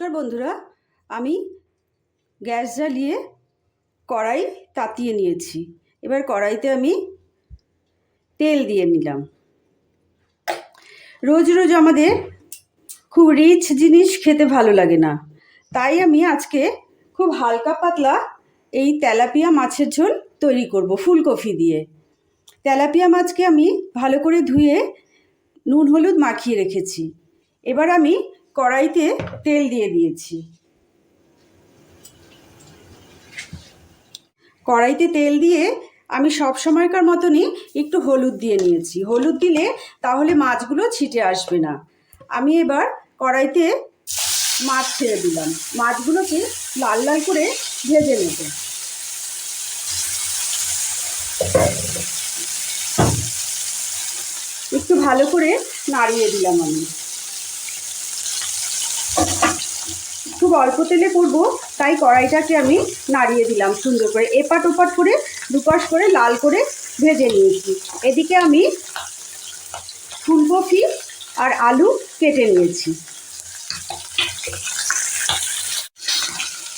নমস্কার বন্ধুরা, আমি গ্যাস জ্বালিয়ে কড়াই তাতিয়ে নিয়েছি। এবার কড়াইতে আমি তেল দিয়ে নিলাম। রোজ রোজ আমাদের খুব রিচ জিনিস খেতে ভালো লাগে না, তাই আমি আজকে খুব হালকা পাতলা এই তেলাপিয়া মাছের ঝোল তৈরি করব ফুলকপি দিয়ে। তেলাপিয়া মাছকে আমি ভালো করে ধুয়ে নুন হলুদ মাখিয়ে রেখেছি। এবার আমি কড়াইতে তেল দিয়ে দিয়েছি। কড়াইতে তেল দিয়ে আমি সব সময়কার মতনই একটু হলুদ দিয়ে নিয়েছি। হলুদ দিলে তাহলে মাছগুলো ছিটে আসবে না। আমি এবার কড়াইতে মাছ ছেড়ে দিলাম। মাছগুলোকে লাল লাল করে ভেজে নেব। একটু ভালো করে নাড়িয়ে দিলাম। আমি খুব অল্প তেলে করব, তাই কড়াইটাকে আমি নাড়িয়ে দিলাম সুন্দর করে। এপাট ওপাট করে দুপাশ করে লাল করে ভেজে নিয়েছি। এদিকে আমি ফুলকপি আর আলু কেটে নিয়েছি।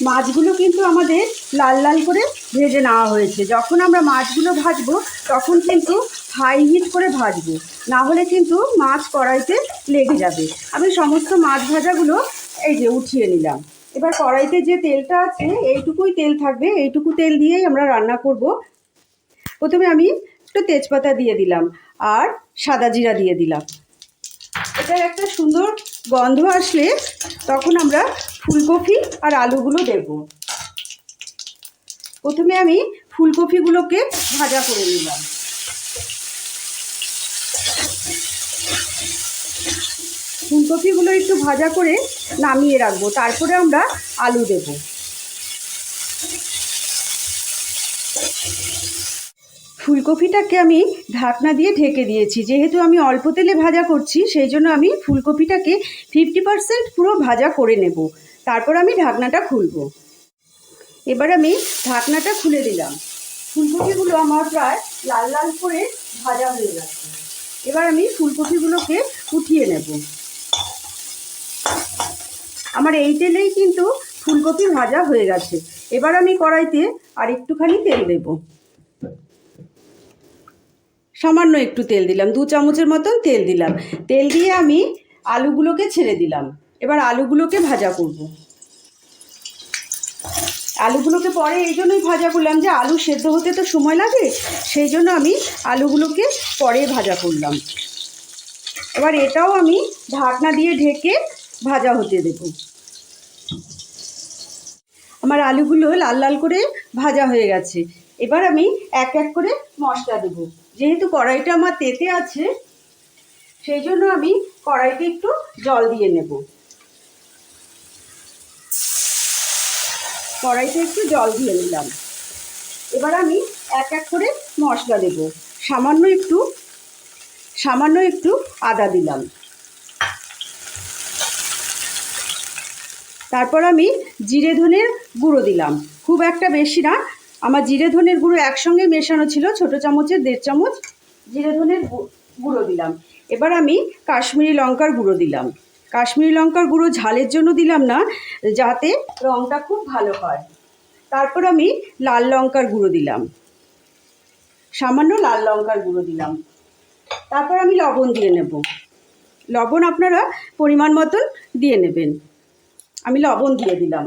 মাছগুলো কিন্তু আমাদের লাল লাল করে ভেজে নেওয়া হয়েছে। যখন আমরা মাছগুলো ভাজবো তখন কিন্তু হাই হিট করে ভাজবো, না হলে কিন্তু মাছ কড়াইতে লেগে যাবে। আমি সমস্ত মাছ ভাজাগুলো এই যে উঠিয়ে নিলাম। এবার কড়াইতে যে তেলটা আছে এইটুকুই তেল থাকবে, এইটুকু তেল দিয়েই আমরা রান্না করব। প্রথমে আমি একটু তেজপাতা দিয়ে দিলাম আর সাদা জিরা দিয়ে দিলাম। এটার একটা সুন্দর গন্ধ আসলে তখন আমরা ফুলকপি আর আলুগুলো দেব। প্রথমে আমি ফুলকপিগুলোকে ভাজা করে নিলাম। ফুলকপিগুলো একটু ভাজা করে নামিয়ে রাখবো, তারপরে আমরা আলু দেব। ফুলকপিটাকে আমি ঢাকনা দিয়ে ঢেকে দিয়েছি। যেহেতু আমি অল্প তেলে ভাজা করছি, সেই জন্য আমি ফুলকপিটাকে 50% পুরো ভাজা করে নেব। তারপর আমি ঢাকনাটা খুলব। এবার আমি ঢাকনাটা খুলে দিলাম। ফুলকপিগুলো আমার প্রায় লাল লাল করে ভাজা হয়ে গেছে। এবার আমি ফুলকপিগুলোকে উঠিয়ে নেব। আমার এই তেলেই কিন্তু ফুলকপি ভাজা হয়ে গেছে। এবার আমি কড়াইতে আর একটুখানি তেল দেব। সামান্য একটু তেল দিলাম, 2 চামচের মতন তেল দিলাম। তেল দিয়ে আমি আলুগুলোকে ছেড়ে দিলাম। এবার আলুগুলোকে ভাজা করব। আলুগুলোকে পরে এই জন্যই ভাজা করলাম যে আলু সেদ্ধ হতে তো সময় লাগে, সেই জন্য আমি আলুগুলোকে পরে ভাজা করলাম। এবার এটাও আমি ঢাকনা দিয়ে ঢেকে ভাজা হতে দেব। আমার আলুগুলো লাল লাল করে ভাজা হয়ে গেছে। এবার আমি এক এক করে মশলা দেব। যেহেতু কড়াইটা আমার তেতে আছে, সেই জন্য আমি কড়াইতে একটু জল দিয়ে নেব। কড়াইতে একটু জল দিয়ে নিলাম। এবার আমি এক এক করে মশলা দেব। সামান্য একটু আদা দিলাম। তারপর আমি জিরে ধনের গুঁড়ো দিলাম, খুব একটা বেশি না। আমার জিরে ধনের গুঁড়ো একসঙ্গে মেশানো ছিল, ছোটো চামচের 1.5 চামচ জিরে ধনের গুঁড়ো দিলাম। এবার আমি কাশ্মীরি লঙ্কার গুঁড়ো দিলাম। কাশ্মীরি লঙ্কার গুঁড়ো ঝালের জন্য দিলাম না, যাতে রঙটা খুব ভালো হয়। তারপর আমি লাল লঙ্কার গুঁড়ো দিলাম, সামান্য লাল লঙ্কার গুঁড়ো দিলাম। তারপর আমি লবণ দিয়ে নেব। লবণ আপনারা পরিমাণ মতন দিয়ে নেবেন। আমি লবণ দিয়ে দিলাম।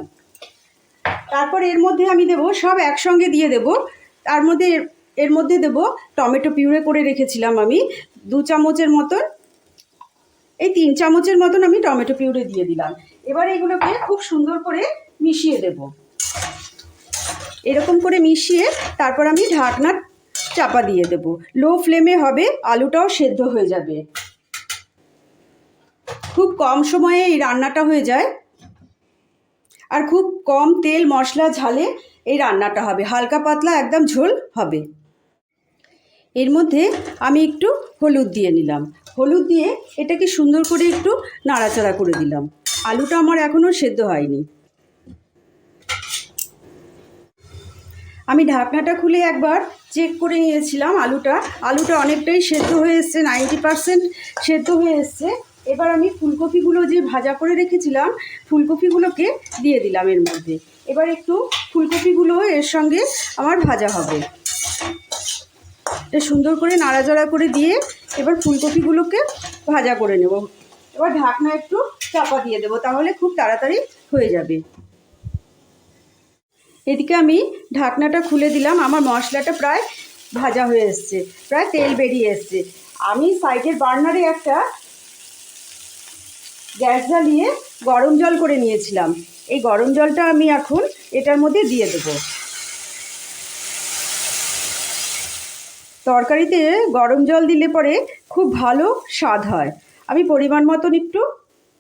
তারপর এর মধ্যে আমি দেব, সব একসঙ্গে দিয়ে দেব। এর মধ্যে দেব টমেটো পিউরে করে রেখেছিলাম আমি 2 চামচের মতন, এই 3 চামচের মতন আমি টমেটো পিউরে দিয়ে দিলাম। এবার এগুলোকে খুব সুন্দর করে মিশিয়ে দেব। এরকম করে মিশিয়ে তারপর আমি ঢাকনা চাপা দিয়ে দেব। লো ফ্লেমে হবে, আলুটাও সেদ্ধ হয়ে যাবে। খুব কম সময়ে এই রান্নাটা হয়ে যায়, আর খুব কম তেল মশলা ঝালে এই রান্নাটা হবে। হালকা পাতলা একদম ঝোল হবে। এর মধ্যে আমি একটু হলুদ দিয়ে নিলাম। হলুদ দিয়ে এটাকে সুন্দর করে একটু নাড়াচাড়া করে দিলাম। আলুটা আমার এখনও সেদ্ধ হয়নি। আমি ঢাকনাটা খুলে একবার চেক করে নিয়েছিলাম। আলুটা অনেকটাই সেদ্ধ হয়ে এসছে, 90% সেদ্ধ হয়ে এসছে। এবার আমি ফুলকপিগুলো যে ভাজা করে রেখেছিলাম ফুলকপিগুলোকে দিয়ে দিলাম এর মধ্যে। এবার একটু ফুলকপিগুলো এর সঙ্গে আমার ভাজা হবে। এটা সুন্দর করে নাড়াচাড়া করে দিয়ে এবার ফুলকপিগুলোকে ভাজা করে নেব। এবার ঢাকনা একটু চাপা দিয়ে দেবো, তাহলে খুব তাড়াতাড়ি হয়ে যাবে। এদিকে আমি ঢাকনাটা খুলে দিলাম। আমার মশলাটা প্রায় ভাজা হয়ে এসছে, প্রায় তেল বেরিয়ে এসছে। আমি সাইডের বার্নারে একটা গ্যাস জ্বালিয়ে গরম জল করে নিয়েছিলাম। এই গরম জলটা আমি এখন এটার মধ্যে দিয়ে দেবো। তরকারিতে গরম জল দিলে পরে খুব ভালো স্বাদ হয়। আমি পরিমাণ মতন একটু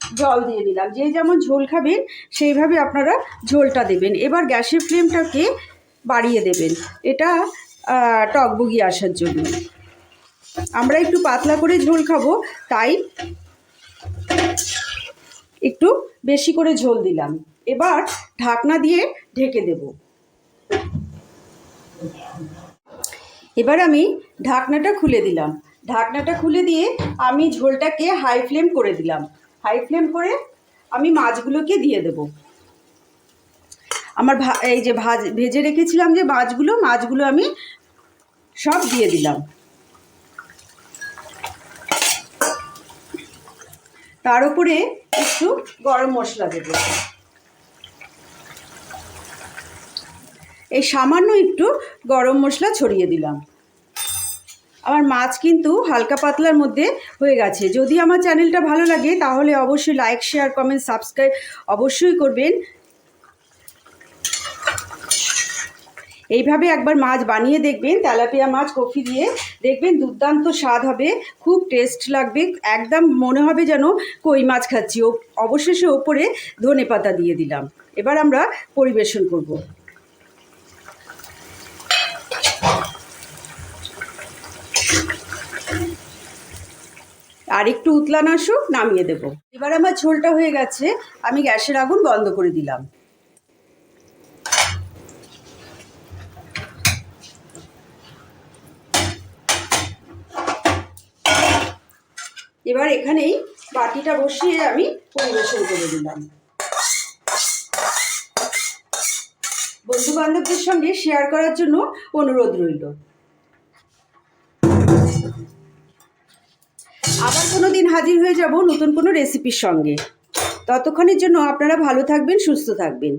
জল দিয়ে দিলাম। যে যেমন ঝোল খাবেন সেইভাবে আপনারা ঝোলটা দেবেন। এবার গ্যাসের ফ্লেমটাকে বাড়িয়ে দেবেন, এটা টকবগি আসার জন্য। আমরা একটু পাতলা করে ঝোল খাবো, তাই একটু বেশি করে ঝোল দিলাম। এবার ঢাকনা দিয়ে ঢেকে দেব। এবার আমি ঢাকনাটা খুলে দিলাম। ঢাকনাটা খুলে দিয়ে আমি ঝোলটাকে হাই ফ্লেম করে দিলাম। হাই ফ্লেম করে আমি মাছগুলোকে দিয়ে দেব। আমার এই যে ভেজে রেখেছিলাম যে মাছগুলো আমি সব দিয়ে দিলাম। তার উপরে একটু গরম মশলা দেব। এই সামান্য একটু গরম মশলা ছড়িয়ে দিলাম। আমার মাছ কিন্তু হালকা পাতলার মধ্যে হয়ে গেছে। যদি আমার চ্যানেলটা ভালো লাগে তাহলে অবশ্যই লাইক, শেয়ার, কমেন্ট, সাবস্ক্রাইব অবশ্যই করবেন। এইভাবে একবার মাছ বানিয়ে দেখবেন, তেলাপিয়া মাছ কফি দিয়ে দেখবেন, দুর্দান্ত স্বাদ হবে, খুব টেস্ট লাগবে, একদম মনে হবে যেন কই মাছ খাচ্ছি। অবশেষে ওপরে ধনেপাতা দিয়ে দিলাম। এবার আমরা পরিবেশন করব। আর একটু উতলান আসুক, নামিয়ে দেব। এবার আমার ঝোলটা হয়ে গেছে, আমি গ্যাসের আগুন বন্ধ করে দিলাম। এবার এখানেই বাটিটা বসিয়ে আমি পরিবেশন করে দিলাম। বন্ধু বান্ধবদের সঙ্গে শেয়ার করার জন্য অনুরোধ রইল। আবার কোনো দিন হাজির হয়ে যাব নতুন কোনো রেসিপির সঙ্গে। ততক্ষণের জন্য আপনারা ভালো থাকবেন, সুস্থ থাকবেন।